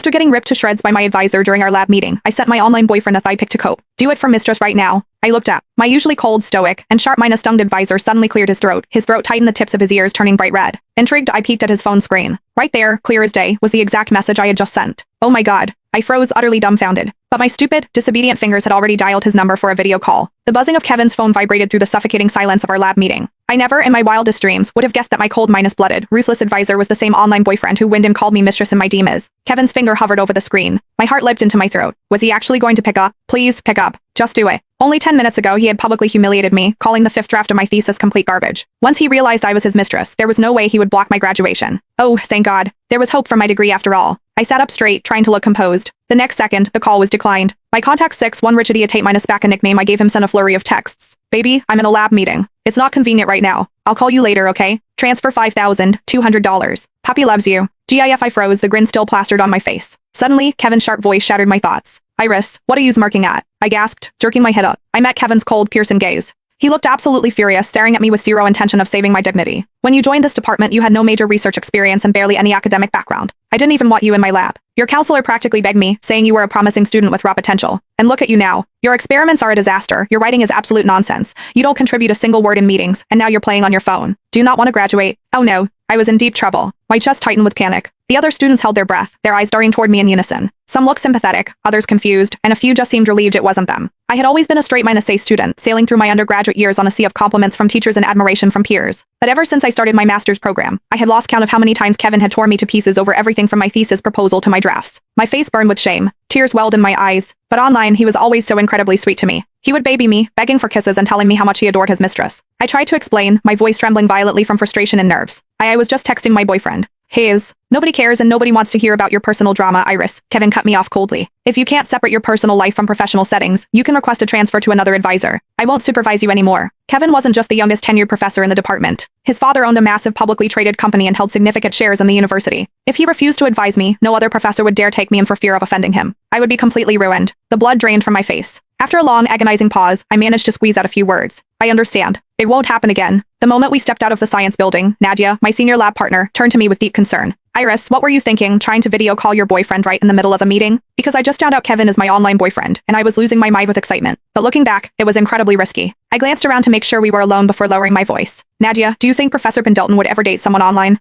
After getting ripped to shreds by my advisor during our lab meeting, I sent my online boyfriend a thigh pic to cope. Do it for mistress right now. I looked up. My usually cold, stoic, and sharp-stung advisor suddenly cleared his throat tightened, the tips of his ears turning bright red. Intrigued, I peeked at his phone screen. Right there, clear as day, was the exact message I had just sent. Oh my god. I froze, utterly dumbfounded. But my stupid, disobedient fingers had already dialed his number for a video call. The buzzing of Kevin's phone vibrated through the suffocating silence of our lab meeting. I never, in my wildest dreams, would have guessed that my cold-blooded, ruthless advisor was the same online boyfriend who Wyndham called me mistress in my DMs. Kevin's finger hovered over the screen. My heart leapt into my throat. Was he actually going to pick up? Please, pick up. Just do it. Only 10 minutes ago he had publicly humiliated me, calling the 5th draft of my thesis complete garbage. Once he realized I was his mistress, there was no way he would block my graduation. Oh, thank God. There was hope for my degree after all. I sat up straight, trying to look composed. The next second, the call was declined. My contact 6-1 Richardia Tate minus back a nickname I gave him sent a flurry of texts. Baby, I'm in a lab meeting. It's not convenient right now. I'll call you later, okay? Transfer $5,200. Puppy loves you. GIF, I froze, the grin still plastered on my face. Suddenly, Kevin's sharp voice shattered my thoughts. Iris, what are you smirking at? I gasped, jerking my head up. I met Kevin's cold, piercing gaze. He looked absolutely furious, staring at me with zero intention of saving my dignity. When you joined this department, you had no major research experience and barely any academic background. I didn't even want you in my lab. Your counselor practically begged me, saying you were a promising student with raw potential. And look at you now. Your experiments are a disaster, your writing is absolute nonsense. You don't contribute a single word in meetings, and now you're playing on your phone. Do you not want to graduate? Oh no. I was in deep trouble. My chest tightened with panic. The other students held their breath, their eyes darting toward me in unison. Some looked sympathetic, others confused, and a few just seemed relieved it wasn't them. I had always been a straight-A student, sailing through my undergraduate years on a sea of compliments from teachers and admiration from peers. But ever since I started my master's program, I had lost count of how many times Kevin had torn me to pieces over everything from my thesis proposal to my drafts. My face burned with shame. Tears welled in my eyes. But online, he was always so incredibly sweet to me. He would baby me, begging for kisses and telling me how much he adored his mistress. I tried to explain, my voice trembling violently from frustration and nerves. I was just texting my boyfriend. Nobody cares and nobody wants to hear about your personal drama, Iris. Kevin cut me off coldly. If you can't separate your personal life from professional settings, you can request a transfer to another advisor. I won't supervise you anymore. Kevin wasn't just the youngest tenured professor in the department. His father owned a massive publicly traded company and held significant shares in the university. If he refused to advise me, no other professor would dare take me in for fear of offending him. I would be completely ruined. The blood drained from my face. After a long, agonizing pause, I managed to squeeze out a few words. I understand. It won't happen again. The moment we stepped out of the science building, Nadia, my senior lab partner, turned to me with deep concern. Iris, what were you thinking, trying to video call your boyfriend right in the middle of a meeting? Because I just found out Kevin is my online boyfriend, and I was losing my mind with excitement. But looking back, it was incredibly risky. I glanced around to make sure we were alone before lowering my voice. Nadia, do you think Professor Pendleton would ever date someone online?